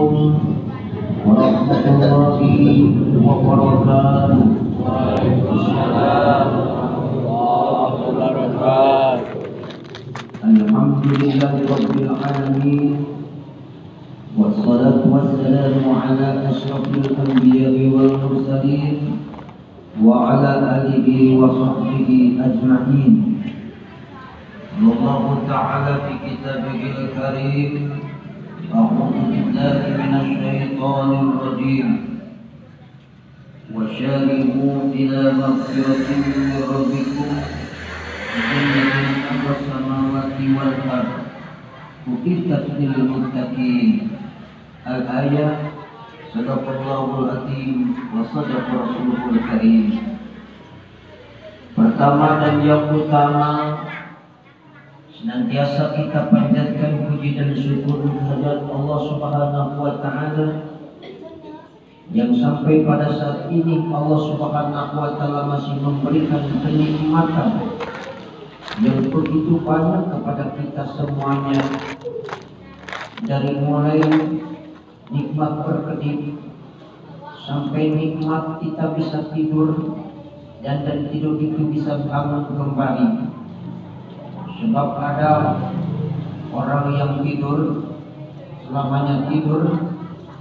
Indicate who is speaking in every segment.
Speaker 1: warahmatullahi wabarakatuh.
Speaker 2: Waalaikumsalam warahmatullahi wabarakatuh.
Speaker 1: Alhamdulillahirabbil alamin. Wassalatu wassalamu ala asyrafil anbiya'i wal mursalin wa ala alihi wa sahbihi ajma'in. Allah Ta'ala fi kitabihil karim. A'udzu billahi minasy syaithanir rajim. Wasyari'u ila maghfiratin min rabbikum jannatin 'arduha samawati wal ardh uiddat lil muttaqin. Al-ayat. Sadaqallahul azim wa sadaqa rasuluhul karim. Pertama dan yang utama, senantiasa kita panjatkan puji dan syukur kehadirat Allah Subhanahu wa taala yang sampai pada saat ini Allah Subhanahu wa taala masih memberikan kenikmatan yang begitu banyak kepada kita semuanya, dari mulai nikmat berkedip sampai nikmat kita bisa tidur dan tidur itu bisa bangun kembali. Sebab ada orang yang tidur selamanya tidur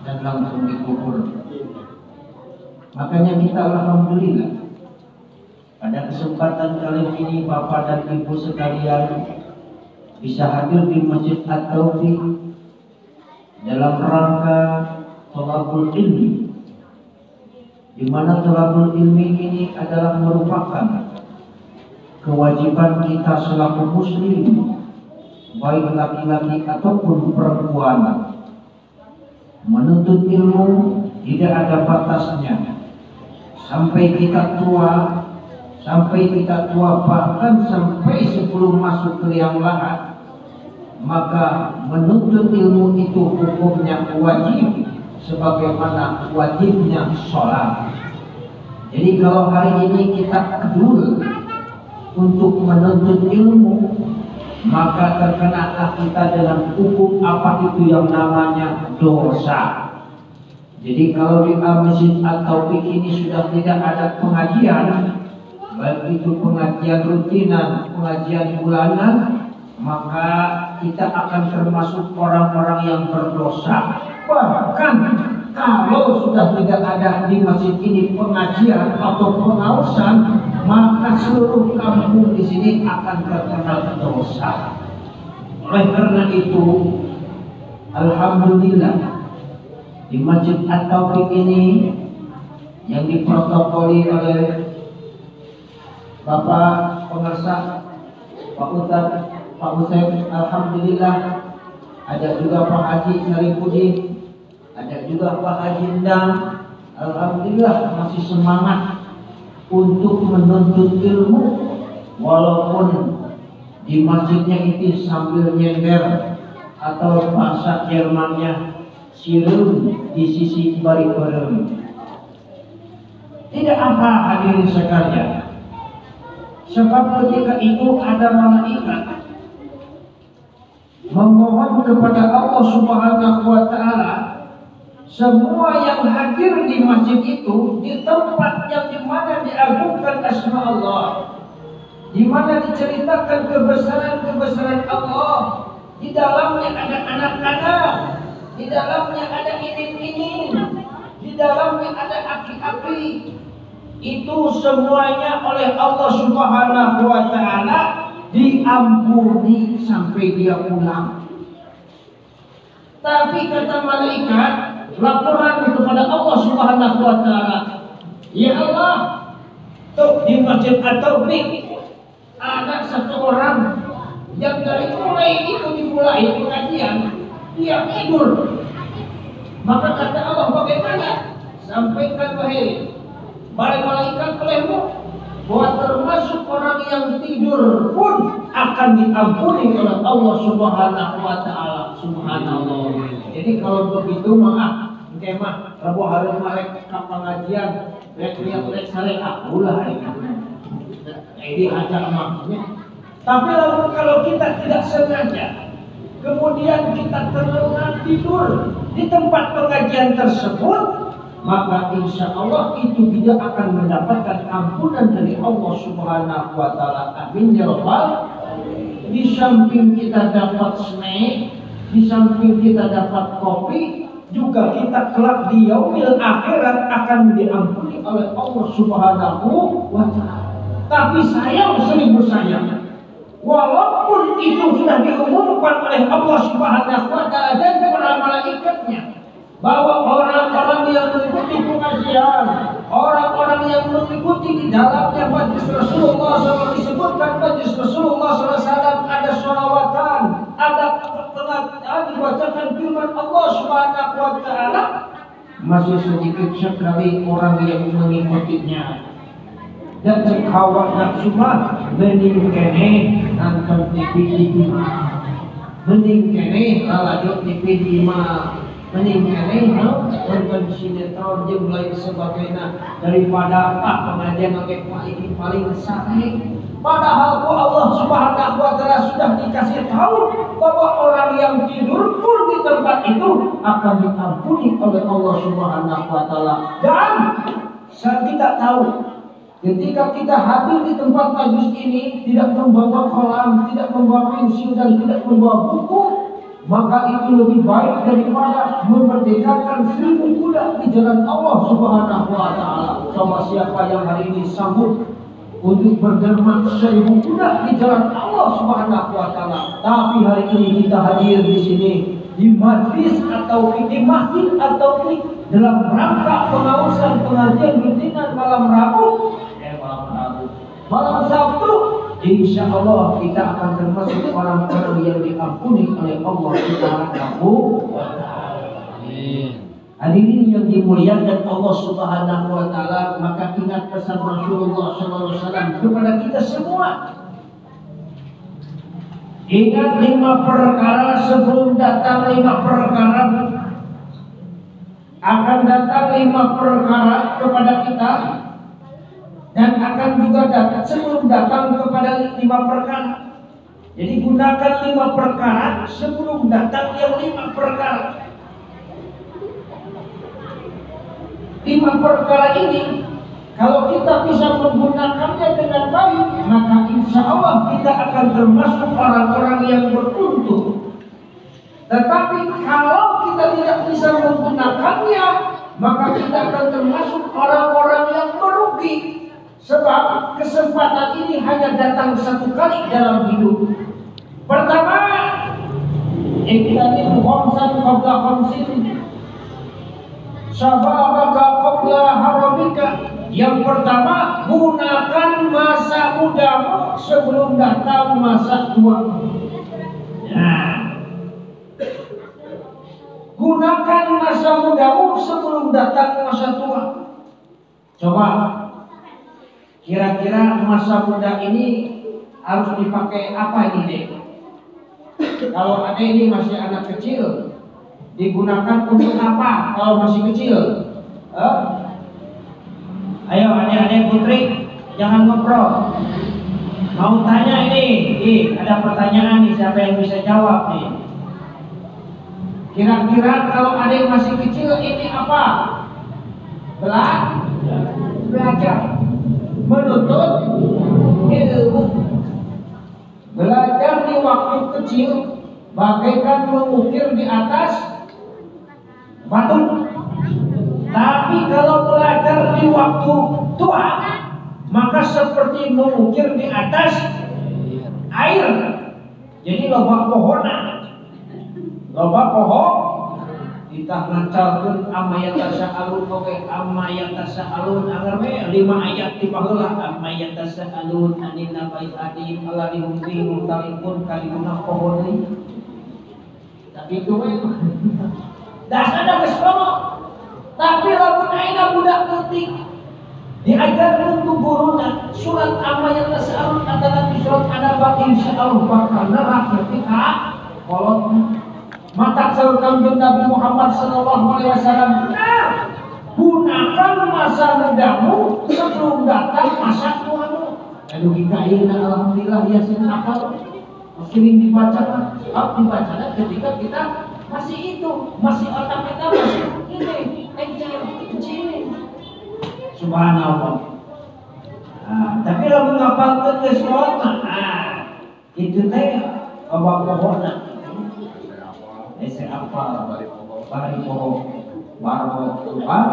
Speaker 1: dan langsung dikubur. Makanya kita alhamdulillah pada kesempatan kali ini Bapak dan Ibu sekalian bisa hadir di Masjid At-Taufiq dalam rangka thalabul ilmi, di mana thalabul ilmi ini adalah merupakan kewajiban kita selaku muslim, baik laki-laki ataupun perempuan. Menuntut ilmu tidak ada batasnya sampai kita tua, bahkan sampai sebelum masuk ke liang lahat. Maka menuntut ilmu itu hukumnya wajib, sebagaimana wajibnya sholat. Jadi kalau hari ini kita kedul untuk menuntut ilmu, maka terkenalah kita dengan hukum apa itu yang namanya dosa. Jadi kalau di Masjid At-Taufiq ini sudah tidak ada pengajian, baik itu pengajian rutinan, pengajian bulanan, maka kita akan termasuk orang-orang yang berdosa. Bahkan kalau sudah tidak ada di masjid ini pengajian atau pengawasan, maka seluruh kampung di sini akan terkena dosa. Oleh karena itu, alhamdulillah di Masjid At-Taufiq ini yang diprotokoli oleh Bapak Pengarsa, Pak Ustadz, Pak Hussein, alhamdulillah ada juga Pak Haji Saripudin, ada juga Pak Haji Endang, alhamdulillah masih semangat untuk menuntut ilmu, walaupun di masjidnya itu sambil nyender atau bahasa Jermannya sirum di sisi baribarem. Tidak apa hadirin sekalian, sebab ketika itu ada malaikat memohon kepada Allah Subhanahu wa taala, semua yang hadir di masjid itu di tempat yang dimana diagungkan asma Allah, di mana diceritakan kebesaran-kebesaran Allah, di dalamnya ada anak-anak, di dalamnya ada imin-imin, di dalamnya ada api-api, itu semuanya oleh Allah Subhanahu wa taala diampuni sampai dia pulang. Tapi kata malaikat, laporan kepada Allah Subhanahu wa taala, ya Allah, tuh di Masjid At-Taufiq ada satu orang yang dari mulai itu dimulai pengajian dia tidur. Maka kata Allah, bagaimana? Sampaikan wahai para malaikat olehmu bahwa termasuk orang yang tidur pun akan diampuni oleh Allah Subhanahu wa taala. Subhanallah. Jadi kalau begitu maaf, mah Rabu hari malek ka pengajian lihat sare akulah ini. Jadi ajak maksudnya. Tapi kalau kita tidak sengaja kemudian kita terlelap tidur di tempat pengajian tersebut, maka insya Allah itu tidak akan mendapatkan ampunan dari Allah Subhanahu wa Ta'ala. Amin ya Rabbal. Di samping kita dapat snack, di samping kita dapat kopi, juga kita kelak di yaumil akhirat akan diampuni oleh Allah Subhanahu wa Ta'ala. Tapi sayang, seribu sayang, walaupun itu sudah diumumkan oleh Allah Subhanahu wa Ta'ala dan para malaikatnya, bahwa orang-orang yang mengikuti pengajian, orang-orang yang mengikuti di dalamnya majlis Rasulullah SAW, disebutkan majlis Rasulullah SAW, ada sholawatan, ada dibacakan firman Allah Subhanahu wa Ta'ala, masih sedikit sekali orang yang mengikutinya. Dan sekawat nak cuma mending kene nonton TV di rumah, mending kene lanjut TV di rumah, mending kene nonton sinetron jeung lain sebagainya daripada pengajian yang paling sahih. Padahal Allah Subhanahu wa Ta'ala sudah dikasih tahu bahwa orang yang tidur pun di tempat itu akan diampuni oleh Allah Subhanahu wa Ta'ala. Dan kita tahu, ketika kita hadir di tempat majlis ini tidak membawa kolam, tidak membawa pensil dan tidak membawa buku, maka itu lebih baik daripada memerdekakan 1000 kuda di jalan Allah Subhanahu wa Ta'ala. Coba siapa yang hari ini sanggup untuk berderma 1000 kuda di jalan Allah Subhanahu wa Ta'ala? Tapi hari ini kita hadir di sini di majlis atau di masjid atau di dalam rangka pengausan pengajian rutinan malam Rabu, malam Sabtu, insya Allah kita akan termasuk orang-orang yang diampuni oleh Allah Subhanahu wa Ta'ala. Hadirin yang dimuliakan Allah Subhanahu wa Ta'ala, maka ingat pesan Rasulullah SAW kepada kita semua. Ingat 5 perkara sebelum datang 5 perkara. Akan datang 5 perkara kepada kita, dan akan juga datang sebelum datang kepada 5 perkara. Jadi gunakan 5 perkara sebelum datang yang 5 perkara. 5 perkara ini kalau kita bisa menggunakannya dengan baik, maka insya Allah kita akan termasuk orang-orang yang beruntung. Tetapi kalau kita tidak bisa menggunakannya, maka kita akan termasuk orang-orang yang merugi. Sebab kesempatan ini hanya datang 1 kali dalam hidup. Pertama, iktanim khamsan qabla khamsin, sababaka qabla haramika. Yang pertama, gunakan masa mudamu sebelum datang masa tuamu. Nah, gunakan masa mudamu sebelum datang masa tua. Coba, kira-kira masa muda ini harus dipakai apa ini, Dek? Kalau ada ini masih anak kecil, digunakan untuk apa kalau masih kecil? Ayo adik-adik putri, jangan ngobrol. Mau tanya ini, ada pertanyaan nih, siapa yang bisa jawab nih? Kira-kira kalau adik masih kecil ini apa? Belajar. Menuntut ilmu. Belajar di waktu kecil bagaikan mengukir di atas batu. Tapi kalau belajar di waktu tua, maka seperti mengukir di atas air. Jadi loba pohonan, loba pohon. Kita ngancalkeun ammayatasalun oge ammayatasalun agarme 5 ayat di baheula ammayatasalun anin nabai adim alladhi fi mutalifun kalimuna pohon deui. Tapi itu we dasarna geus ngomong. Tapi lamun ayeuna budak leutik diajarkeun ku guruna surat ammayatasalun adalah surat An-Naba, insyaallah bakal nerah ketika kolot. Mata Kanjeng Nabi Muhammad SAW, gunakan masa mudamu sebelum datang masa tuamu. Aduh kita ini alhamdulillah ya akal. sering dibaca, dibacanya ketika kita masih itu, masih otak kita masih ini, ini. Subhanallah. Tapi lagu ngapalkeun geus sholat itu teh pokokna. Apa? Bari pohon, barbo Tuhan.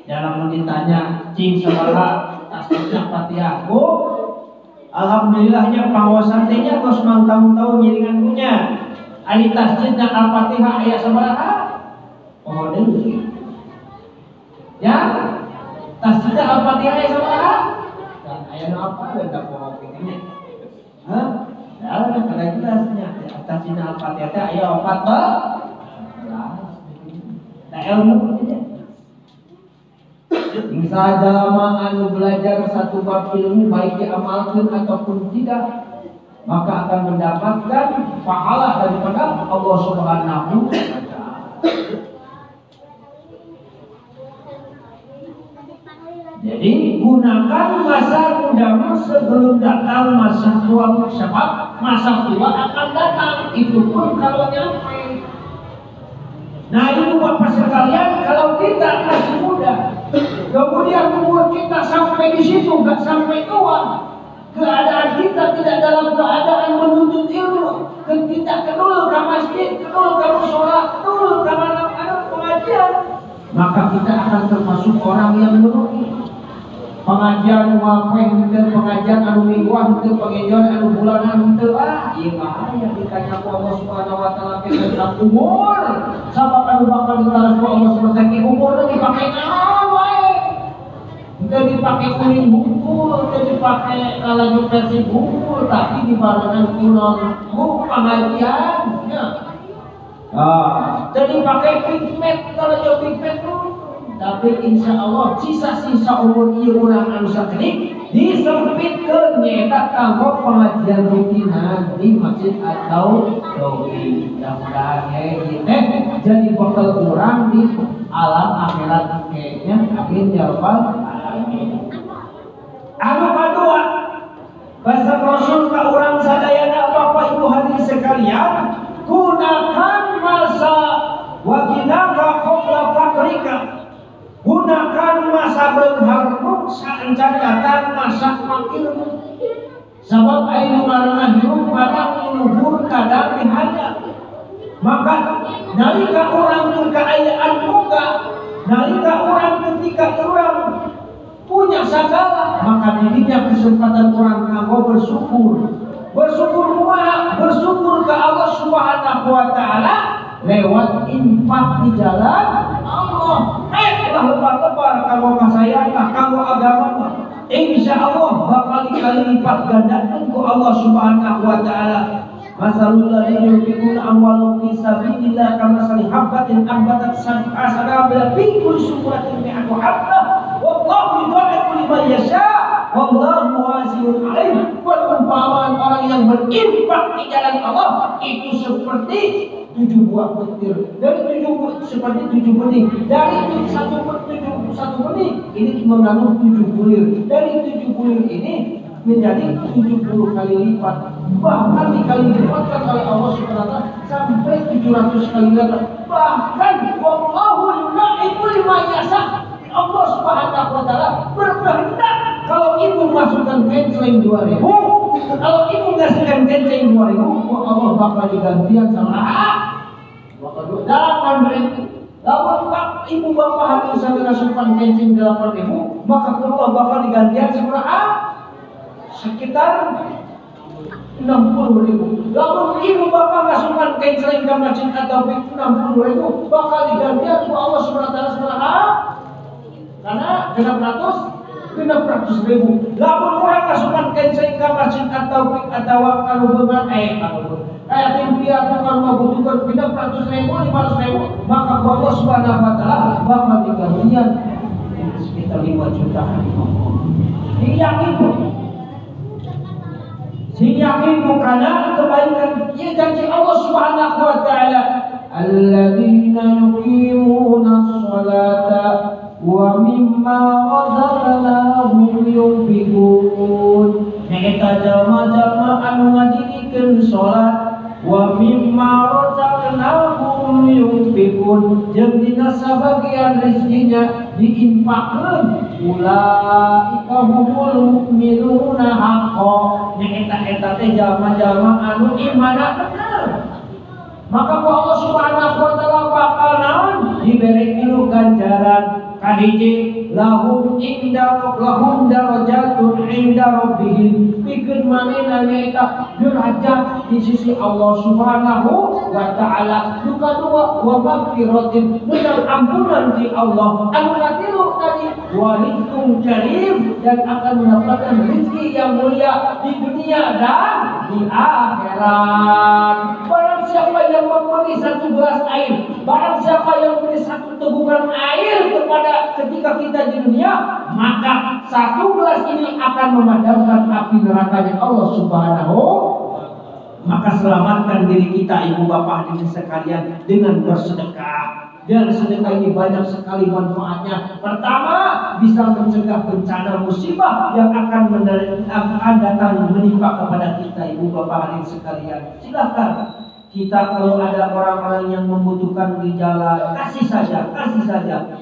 Speaker 1: Dalam ditanya cing sabaraha tasbihna Fatihahku, alhamdulillahnya pangaosan teh nya geus tahun-tahun ngiringan punya. Ari tasbihna Al-Fatihah aya sabaraha? Oh deui. Ya, tasbihna Al-Fatihah aya sabaraha? Dan aya nu apa da pohon ini? Hah? Ya, kada jelasnya. Tasbihna Al-Fatihah teh aya 14. Nah, ilmu ini. Misal jalma anu belajar satu bab ilmu baik diamalkan ataupun tidak, maka akan mendapatkan pahala daripada Allah Subhanahu wa taala. Jadi gunakan masa mudamu sebelum datang masa tua, sebab masa tua akan datang, itu pun kalau nyampe. Nah itu Bapak sekalian, kalau kita masih muda, kemudian umur kita sampai di situ, nggak sampai tua, keadaan kita tidak dalam keadaan menuntut ilmu, kita kedul ke masjid, kedul ke musola, kedul ke mana-mana pengajian, maka kita akan termasuk orang yang merugi. Pengajian wafeng itu, pengajian anu mingguan itu, pengajian anu bulanan itu, iya bahaya dikanya ku Allah Subhanahu wa taala tentang umur. Sabab anu bakal ditaras ku Allah Subhanahu wa taala umur dipakai naon wae. Teu dipake kuring bungkul, teu dipake kalaju versi bungkul, tapi dibarengan kulon ku pengajian nya. Teu dipake pigment kalaju pigment tapi insya Allah sisa-sisa umur ieu urang anu sakedik disempitkeun nyaeta kanggo pengajian rutinan di masjid atau dowi. Mudah-mudahan ieu teh jadi bekal urang di alam akhirat kayaknya. Amin ya rabbal alamin. Anu kadua, bahasa Rasul ka urang sadayana Bapak Ibu hadirin sekalian, gunakan masa waginaka qabla fakrika. Gunakan masa berharmu saencan datang masa makilmu. Sebab ainu marana hirup kadang luhur kadang dihadap. Maka nalika orang kekayaan muka, nalika orang ketika orang punya segala, maka dirinya kesempatan orang kanggo bersyukur. Bersyukur kumaha? Bersyukur ke Allah Subhanahu wa taala lewat infak di jalan Allah. Lebar-lebar kanggo kasayang, kanggo agama. Insya Allah bakal dikali lipat gandakan ku Allah Subhanahu wa taala. Masalul ladzina yunfiquna amwalahum fi sabilillah kamathali habbatin ambatat sab'a sanabila fi kulli sunbulatin mi'atu habbah wallahu yudha'ifu liman yasha wallahu wasi'un 'alim. Perumpamaan orang yang berinfak di jalan Allah itu seperti 7 buah petir. Dari 7 seperti 7 benih. Dari 1 benih ini mengandung 7 bulir. Dari 7 bulir ini menjadi 70 kali lipat. Bahkan dikali lipatkan oleh Allah Subhanahu wa taala sampai 700 kali lipat. Bahkan wallahu yudha'ifu liman yasha. Allah Subhanahu wa taala berkehendak kalau ibu masukkan kencing 2.000, kalau ibu ngasihkan kencing 2.000, Allah bakal digantian sama dalam berarti. Lawan ibu bapak harus sampai masukkan kencing 8.000, maka Allah bakal digantian sama sekitar 60.000. Lalu ibu bapak masukkan kencing ke masjid atau 60.000, bakal digantian sama Allah Subhanahu wa taala karena 600.000. Lalu orang masukkan kencing ke masjid atau kalau beban kayak timpian tukang membutuhkan 600.000, 500.000, maka Allah Subhanahu wa taala bakal digantian sekitar 5 juta. Yakin karena kebaikan. Ia janji Allah Subhanahu wa taala, alladzina yuqimuna sholata wa mimma razaqnahum yunfiqun. nyaeta jalma-jalma anu ngadinikeun salat wa mimma razaqnahum yunfiqun jeung dina sabagian rezekinya diinfakkeun ulaika humul mu'minuna haqqan nyaeta eta teh jalma-jalma anu imanna bener. Maka ku Allah Subhanahu wa taala bakal naon diberi ieu ganjaran kahiji lahum darajatun inda rabbihim pikeun manehna nyaeta derajat di sisi Allah Subhanahu wa taala. Nu kadua wa maghfiratin minal ampunan di Allah. Anu katilu tadi wa rizqun karim dan akan mendapatkan rezeki yang mulia di dunia dan di akhirat. Barang siapa yang memberi satu gelas air, barang siapa yang memberi satu tegukan air ketika kita di dunia, maka satu gelas ini akan memadamkan api nerakanya Allah Subhanahu. Maka selamatkan diri kita ibu bapak hadirin sekalian dengan bersedekah. Dan sedekah ini banyak sekali manfaatnya. Pertama, bisa mencegah bencana musibah yang akan datang menimpa kepada kita ibu bapak hadirin sekalian. Silakan kita kalau ada orang-orang yang membutuhkan di jalan, kasih saja.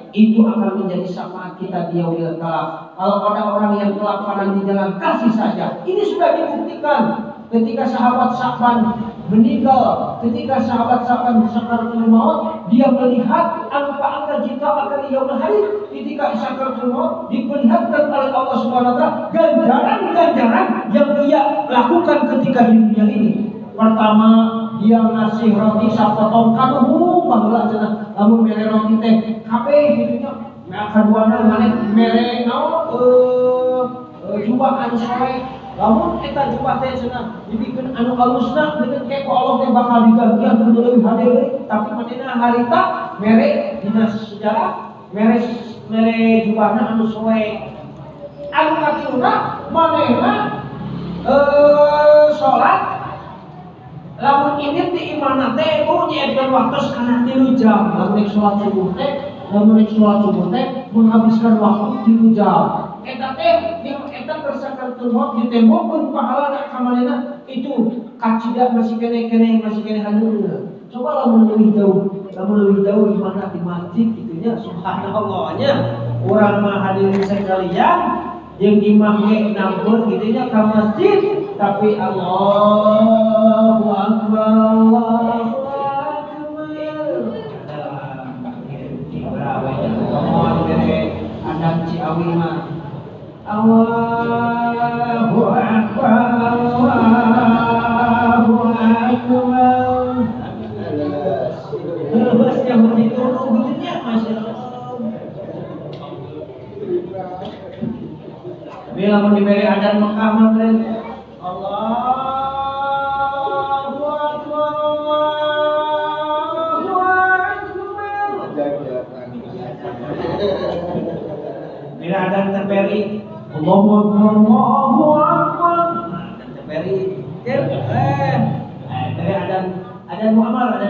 Speaker 1: Itu akan menjadi syafaat kita di yaumil qiyamah. Kalau ada orang yang kelaparan di jalan, kasih saja. Ini sudah dibuktikan ketika sahabat Sa'ban meninggal, ketika sahabat Sa'ban sakaratul maut, dia melihat angka-angka jika akan yaumul hari. Ketika sakaratul maut diperlihatkan oleh Allah Subhanahu wa taala ganjaran-ganjaran yang ia lakukan ketika di dunia ini. Pertama, dia ngasih roti sapotong kaduhung baheula cenah lamun mere roti teh kabeh kitu nya. Nah kaduana maneh mere naon jubah anu soe. Lamun eta jubah teh cenah dibikeun anu alusna dengan keko Allah teh bakal digantian teu leuwih hade deui, tapi manehna harita mere dina sejarah mere jubahna anu soe. Anu katiluna manehna salat lamun ini di imana teh ku nyiapkeun waktu sakana 3 jam. Lamun sholat subuh teh menghabiskan waktu 3 jam. Eta teh eta tersakaratul maut ditembokkeun pahalana ka manehna itu kacida masih kene hadeurna. Coba lamun leuwih jauh di mana di masjid kitu nya subhanallah nya. Urang mah hadirin sekalian jeung imam ge nampur kitu nya ka masjid tapi Allahu Akbar. Adab Ciawi mah Allahu Akbar. Terus yang begitu begitunya Masya Allah. Bila mau diberi adan Mekah mah Allahu Akbar, Allahu Akbar. Bila adan terberi Allahu Akbar, Allahu Akbar. Dan terberi dari adan Muhammad.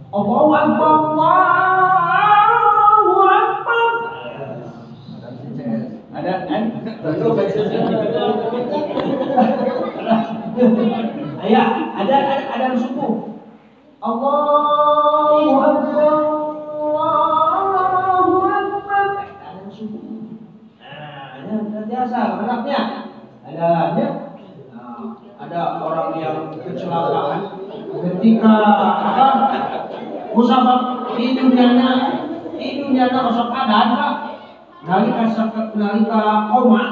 Speaker 1: Allahu Akbar, Allahu Akbar. Ada kan? Ayah, ada subuh. Allahu Akbar, Allahu Akbar. Ada subuh. Ada biasa, anaknya. Ada orang yang kecelakaan ketika musabab di dunia kosong adan Pak. Nalika koma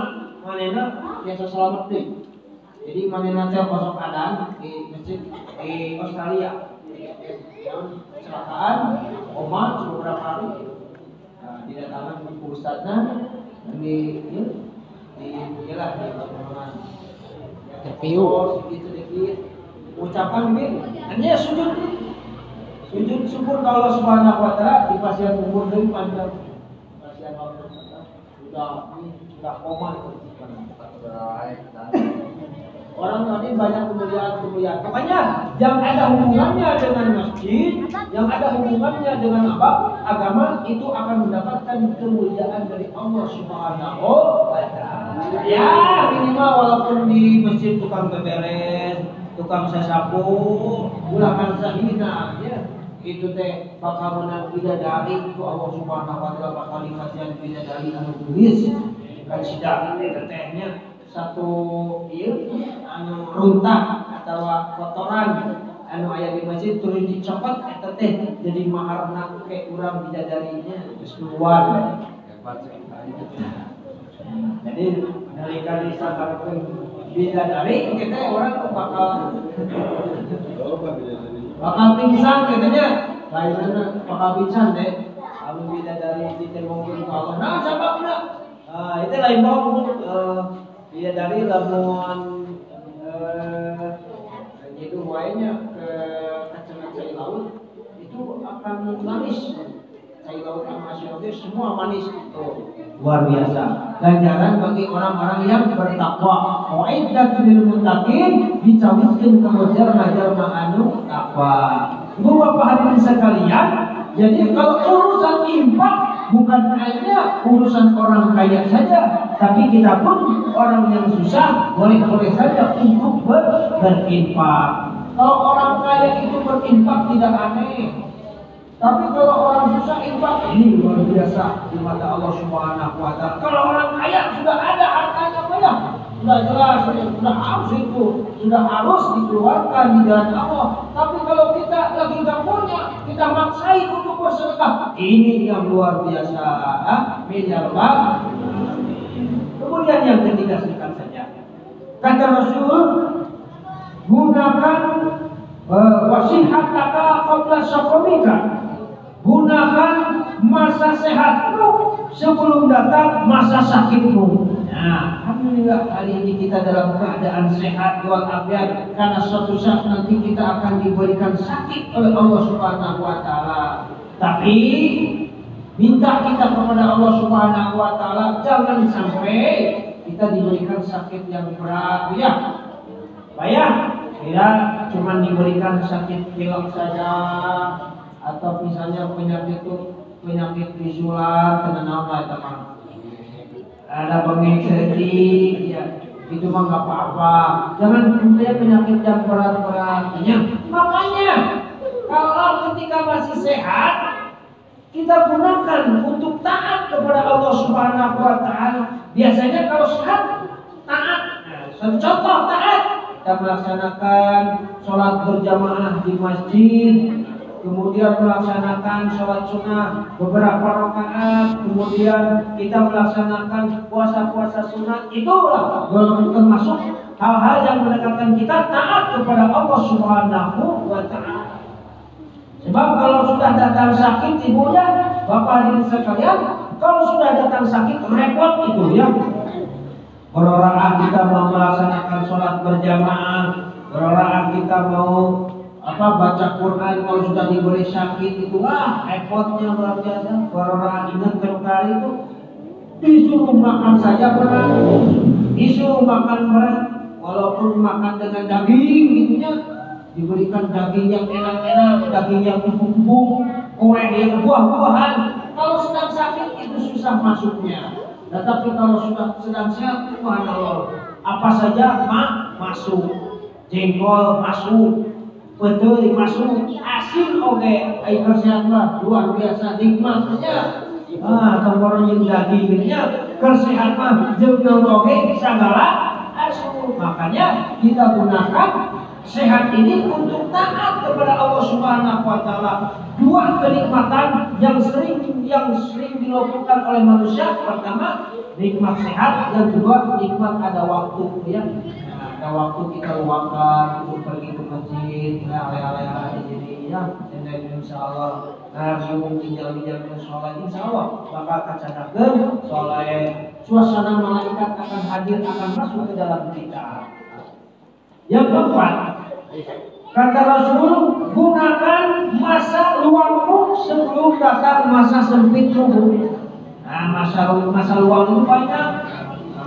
Speaker 1: manehna biasa selamat deui. Jadi manehna teh kosong adan di masjid di Australia. Kecelakaan koma beberapa hari. Nah, didatangan ke ustadzna di sedikit ucapan bin hanya sujud syukur ke Allah Subhanahu wa taala di pasien umur deui panjang pasien sudah koma itu orang tadi banyak kemuliaan makanya yang ada hubungannya dengan masjid yang ada hubungannya dengan agama itu akan mendapatkan kemuliaan dari Allah Subhanahu wa taala. Ya minimal walaupun di masjid tukang beberes, tukang sasapu, ulangan sahina ya. Itu teh bakal menang bidadari itu Allah Subhanahu wa taala bakal dikasihan bidadari anu tulis kan sidang tehnya satu ieu anu runtah atau kotoran anu aya di masjid turun dicopot eta teh jadi maharna ke urang bidadarinya geus keluar. Jadi nalika disangkakeun bidadari kita orang bakal pingsan katanya. Lainnya bakal pingsan deh. Anu bidadari diterungkeun ka Allah. Nah, sababna itu lain bawa bidadari lamun itu wainya ke kacang cai laut itu akan manis. Cai laut sama masyarakat semua manis itu luar biasa. Ganjaran bagi orang-orang yang bertakwa. Wa'iddatul lil muttaqin dicawiskeun ka jalma-jalma anu takwa. Ibu bapak hadirin sekalian, jadi kalau urusan infak bukan hanya urusan orang kaya saja, tapi kita pun orang yang susah boleh-boleh saja untuk berinfak. Kalau orang kaya itu berinfak tidak aneh. Tapi kalau orang susah infak ini luar biasa di mata Allah Subhanahu wa taala. Kalau orang kaya sudah ada hartanya banyak, sudah jelas, sudah harus itu, sudah harus dikeluarkan di jalan Allah. Tapi kalau kita lagi nggak punya, kita maksain untuk bersedekah, ini yang luar biasa. Miliaran. Kemudian yang ketiga singkat saja. Kata Rasul, gunakan wasihataka qabla saqamika. Gunakan masa sehatmu sebelum datang masa sakitmu. Nah, alhamdulillah hari ini kita dalam keadaan sehat walafiat karena suatu saat nanti kita akan diberikan sakit oleh Allah Subhanahu wa taala. Tapi minta kita kepada Allah Subhanahu wa taala jangan sampai kita diberikan sakit yang berat ya. Bayang, kira cuma diberikan sakit pilek saja. Atau misalnya penyakit visual kena nama teman ada bengek ya itu mah nggak apa-apa, jangan sampai penyakit yang berat-berat ya. Makanya kalau ketika masih sehat kita gunakan untuk taat kepada Allah Subhanahu wa taala. Biasanya kalau sehat taat, contoh taat kita melaksanakan sholat berjamaah di masjid, kemudian melaksanakan sholat sunnah beberapa rakaat, kemudian kita melaksanakan puasa-puasa sunnah. Itulah termasuk hal-hal yang mendekatkan kita taat kepada Allah Subhanahu wa taala. Sebab kalau sudah datang sakit ibunya, bapak hadirin sekalian, kalau sudah datang sakit repot itu ya. Beroraan kita mau melaksanakan sholat berjamaah, beroraan kita mau baca Quran, kalau sudah diberi sakit itu repotnya luar biasa. Orang ingat kali itu disuruh makan saja berat, disuruh makan berat, walaupun makan dengan daging gitunya, diberikan daging yang enak-enak, daging yang empuk-empuk, kue yang buah-buahan. Kalau sedang sakit itu susah masuknya. Tetapi kalau sudah sedang sehat, subhanallah, apa saja masuk, jengkol masuk, betul masuk, asin oke, air kesehatan luar biasa nikmatnya. Tenggorok yang dagingnya kesehatan jeung oke segala asin. Makanya kita gunakan sehat ini untuk taat kepada Allah Subhanahu wa taala. Dua kenikmatan yang sering dilakukan oleh manusia. Pertama, nikmat sehat, yang kedua nikmat ada waktu ya. Ada waktu kita luangkan untuk pergi ke masjid, ale-ale jadi ya, dan insyaallah mungkin tinggal sholat insyaallah bakal kacadakeun sholat, suasana malaikat akan hadir, akan masuk ke dalam kita. Yang keempat, kata Rasul, gunakan masa luangmu sebelum datang masa sempitmu. Masa luangmu banyak,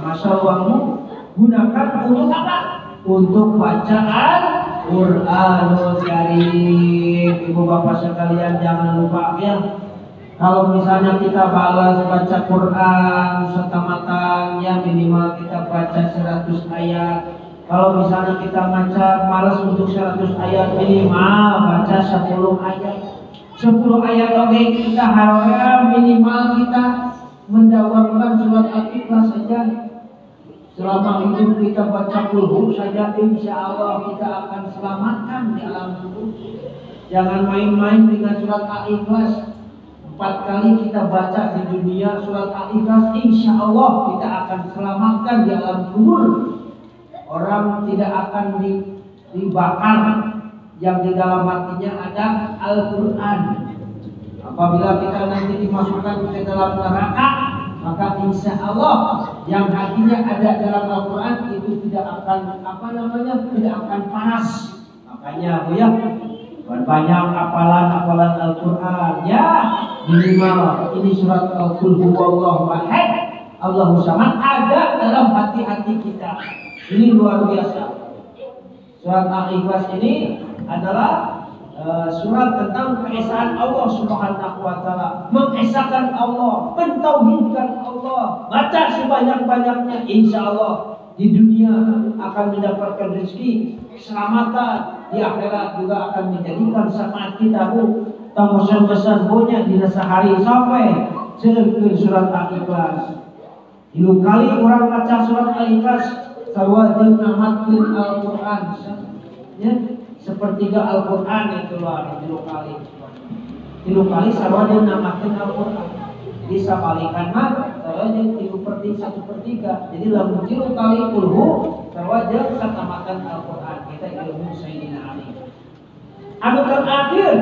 Speaker 1: masa luangmu gunakan untuk apa? Untuk bacaan Qur'anul Karim. Ibu bapak sekalian jangan lupa ya, Kalau misalnya kita balas baca Quran setamatan, ya minimal kita baca 100 ayat. Kalau misalnya kita malas untuk 100 ayat, minimal baca 10 ayat. 10 ayat oke, kita harap minimal kita mendawamkan surat Al-Ikhlas saja. Selama hidup kita baca Qul saja, insya Allah kita akan selamatkan di alam kubur. Jangan main-main dengan surat Al-Ikhlas. 4 kali kita baca di dunia surat Al-Ikhlas, insya Allah kita akan selamatkan di alam kubur. Orang tidak akan dibakar yang di dalam hatinya ada Al-Quran. Apabila kita nanti dimasukkan ke dalam neraka, maka insya Allah yang hatinya ada dalam Al-Quran itu tidak akan tidak akan panas. Makanya Bu ya, banyak hafalan Al-Quran ya, minimal ini surat Al-Qul huwallahu ahad Allahu samad ada dalam hati-hati kita. Ini luar biasa. Surat Al-Ikhlas ini adalah surat tentang keesaan Allah Subhanahu wa taala, mengesahkan Allah, mentauhidkan Allah. Baca sebanyak-banyaknya, insya Allah di dunia akan mendapatkan rezeki, keselamatan, di akhirat juga akan menjadikan syafaat kita Bu. Tambosan besar punya di sehari sampai seluruh surat Al-Ikhlas. 3 kali orang baca surat Al-Ikhlas, sawajib namatin Al-Quran. Ya, sepertiga Al-Quran itu lah 3 kali. 3 kali sawajib namatin Al-Quran. Bisa balikan mah, sawajib 1/3. Jadi dalam 3 kali kulhu, sawajib satamatan Al-Quran. Kita ilmu Sayyidina Ali. Anu terakhir,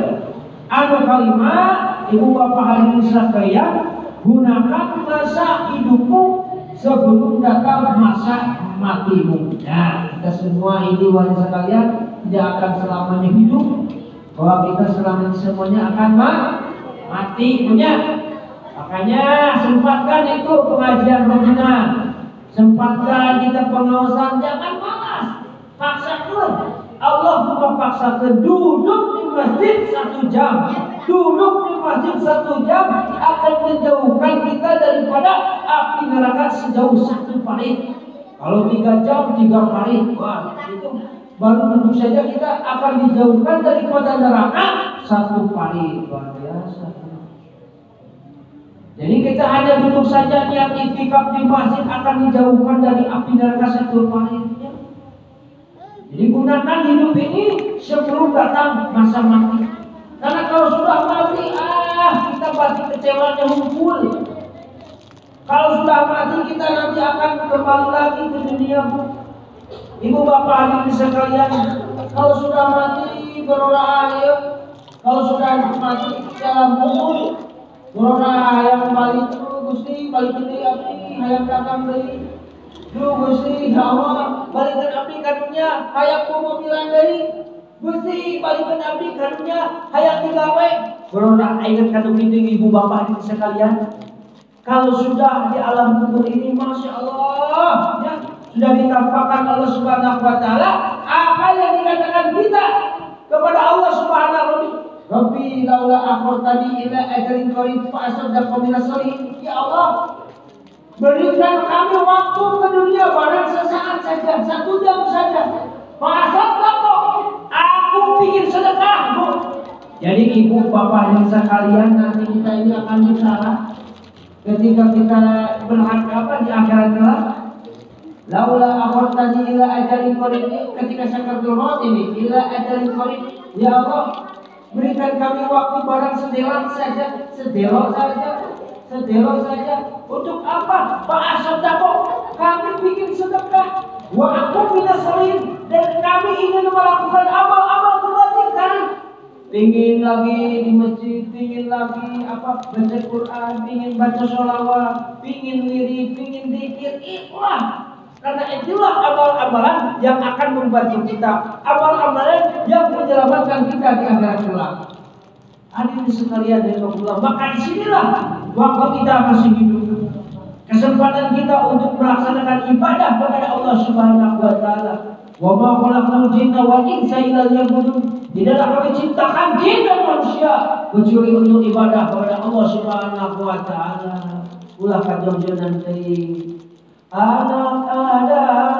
Speaker 1: anu kalimat ibu bapak hadirin sekalian, gunakan masa hidupmu sebelum datang masa matimu. Nah, kita semua ini wahai sekalian tidak akan selamanya hidup, bahwa kita semuanya akan mati punya. Makanya sempatkan itu pengajian rujukan, sempatkan kita pengawasan, jangan malas, paksakan. Allah memaksakan duduk di masjid 1 jam. Duduk di masjid 1 jam akan menjauhkan kita daripada api neraka sejauh 1 parit. Kalau 3 jam 3 parit, wah itu baru duduk saja kita akan dijauhkan daripada neraka 1 parit. Luar biasa. Jadi kita hanya duduk saja niat iktikaf di masjid akan dijauhkan dari api neraka 1 parit. Jadi gunakan hidup ini sebelum datang masa mati. Karena kalau sudah mati, kita pasti kecewanya humpul. Kalau sudah mati kita nanti akan kembali lagi ke dunia Bu. Ibu bapak hadirin sekalian, kalau sudah mati berorah ayo. Kalau sudah mati dalam kubur, berorah yang balik dulu Gusti, balik deui api hayang dagang deui. Duh Gusti, ya Allah, balikan abdi karunya hayang mobilan deui. Gusti, balikan abdi karunya hayang digawe. Berorah ingat kanu kitu ibu bapak hadirin sekalian. Kalau sudah di alam kubur ini, masya Allah, ya, sudah ditampakkan Allah Subhanahu wa taala apa yang dikatakan kita kepada Allah Subhanahu wa taala. Rabbi laula akhartani ila ajalin qarib fa asaddaqa minas shalihin. Ya Allah, berikan kami waktu ke dunia barang sesaat saja, 1 jam saja. Fasaddaqa, aku ingin sedekah Bu. Jadi ibu bapak dan sekalian, nanti kita ini akan bicara ketika kita berhadapan di akhirat kelak. Laula akhartani ila ajalin qarib, ketika sakaratul maut ini, ila ajalin qarib, ya Allah, berikan kami waktu barang sedelok saja, sedelok saja. Untuk apa? Pak Asadako, kami bikin sedekah. Wa aku minas shalihin, dan kami ingin melakukan amal-amal kebajikan. Ingin lagi di masjid, ingin lagi baca Quran, ingin baca sholawat, ingin wirid, ingin zikir, ikhlas. Karena itulah amal-amalan yang akan membantu kita, amal-amalan yang menyelamatkan kita di akhirat kelak. Hadirin sekalian yang Allah, maka disinilah waktu kita masih hidup, kesempatan kita untuk melaksanakan ibadah kepada Allah Subhanahu wa taala. Wa ma khalaqnal jinna wal insa illa liya'budun. Tidaklah kami ciptakan jin dan manusia kecuali untuk ibadah kepada Allah Subhanahu wa taala. Ulah kajongjonan teuing. Anak Adam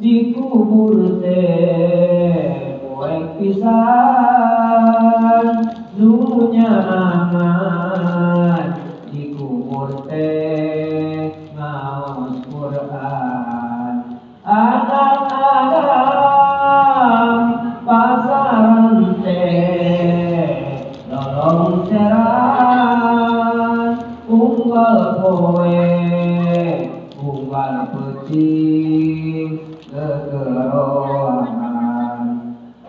Speaker 1: dikubur teh poek pisan nu nyaman dikubur teh ngaos Quran. Anak Adam pasaran teh lolong seran unggal poe unggal peuting gegeroan.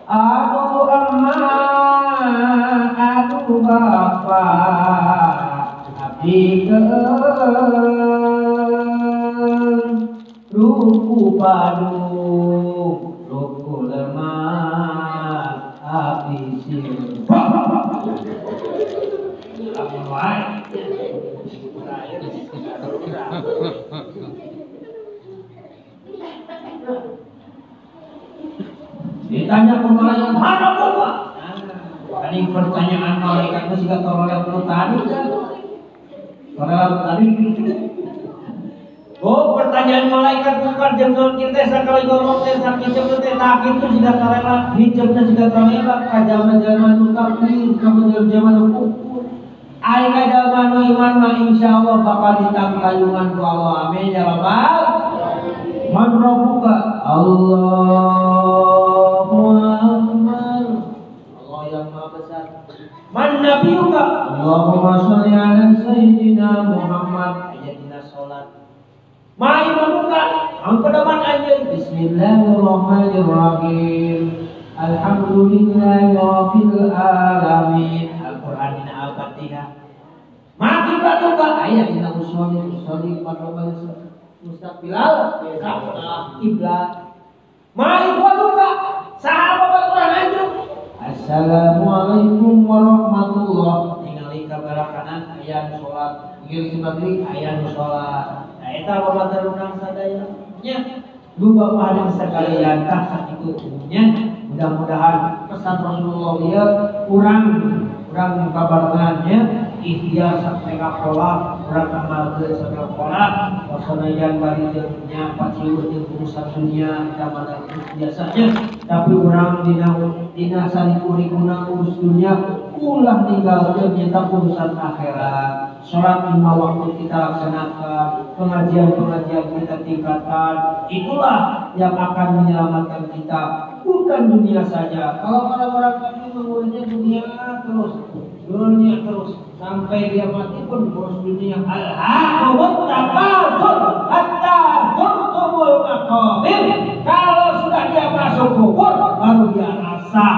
Speaker 1: Aduh emak aduh bapak abdi keung ruku padung ruku lemah abdi silbah. Lamun wae ditanya ke malaikat mana buka? Tadi pertanyaan malaikat itu juga teroleh tadi kan? Tadi. Oh, pertanyaan malaikat bukan jengkel kita sekali ngomong teh sakit jengkel teh tak itu juga terela, hijabnya juga terela, kajaman-jaman nu kafir, kajaman-jaman nu kufur. Ai kajaman nu iman mah insyaallah bakal ditanglayungan ku Allah. Amin ya rabbal. Man rabbuka? Allahu akbar. Allah yang maha besar. Man nabiyuka? Allahumma sholli ala sayyidina Muhammad. Ayatina salat. Ma imamuka? Ang pedoman anjeun. Bismillahirrahmanirrahim. Alhamdulillahi rabbil alamin. Al-Qur'an dina Al-Fatihah. Ma kiblatuka? Ayatina usolli pada mustaqbilal kiblat. Ma ikhwanuka? Sahabat Quran anjeun. Assalamualaikum warahmatullahi. Ningali kabelah kanan aya salat, ngiring subagri aya salat. Nah eta babaturan urang sadaya nya. Duga paling sekalian tah sakitu nya. Mudah-mudahan pesan Rasulullah dia kurang kabarnya ikhtiar sampai kapola kurang amalkeun sampai pola wasanajan bari nya paciur jeung urusan dunia kamana biasanya tapi urang dina sarikuri-kuna urus dunia ulah ninggalkeun nyata urusan akhirat. Salat 5 waktu kita laksanakan, pengajian-pengajian kita tingkatkan, itulah yang akan menyelamatkan kita, bukan dunia saja. Kalau orang-orang kami mengurusnya dunia terus sampai dia mati pun urus dunia. Al-haqumut takatsur hatta zurtumul maqabir. Kalau sudah dia masuk kubur baru dia rasa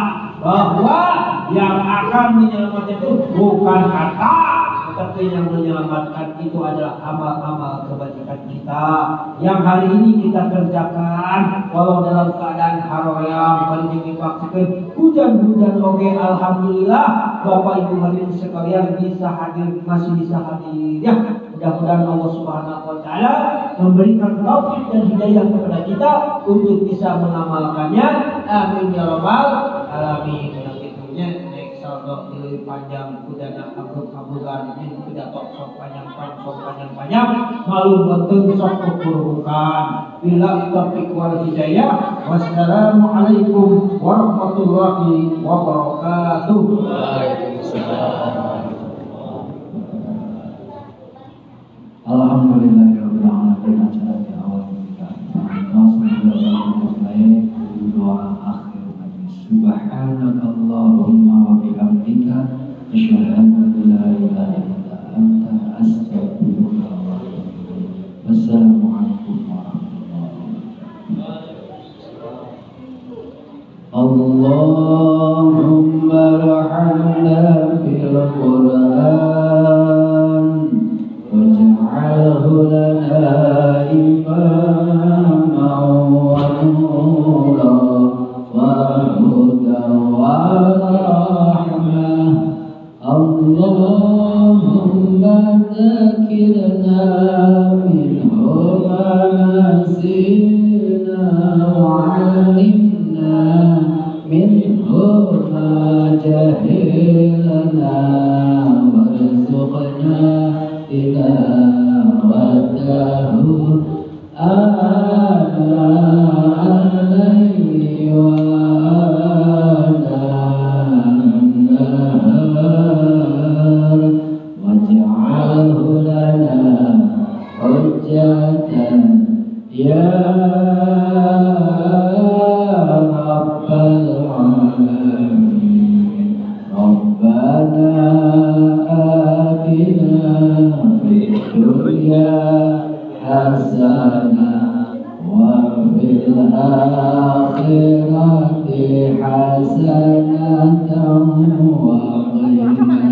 Speaker 1: bahwa yang akan menyelamatkan itu bukan harta, tapi yang menyelamatkan itu adalah amal-amal kebajikan kita yang hari ini kita kerjakan walau dalam keadaan haroyam paling dipaksikan hujan-hujan oke. Alhamdulillah Bapak Ibu hadirin sekalian masih bisa hadir ya. Mudah-mudahan Allah Subhanahu wa taala memberikan taufik dan hidayah kepada kita untuk bisa mengamalkannya. Amin ya rabbal alamin. Yang itunya naik saldo lebih panjang kudana kabul-kabulan ini pidato sok panjang malu betul sok keburukan. Bila taufiq wal hidayah. Wassalamualaikum warahmatullahi wabarakatuh.
Speaker 2: Waalaikumsalam.
Speaker 3: Alhamdulillahirabbil alamin. Acara di awal kita doa akhir majlis. Subhanakallahumma wa bihamdika asyhadu an la ilaha illa anta astaghfiruka wa atubu ilaik. Wassalamualaikum warahmatullahi wabarakatuh. Allahumma arhamna fil لنا وارزقنا تلاوته آناء الليل وآناء النهار واجعله لنا حجة يا رب العالمين ربنا آتنا في الدنيا حسنة وفي الآخرة حسنة وقنا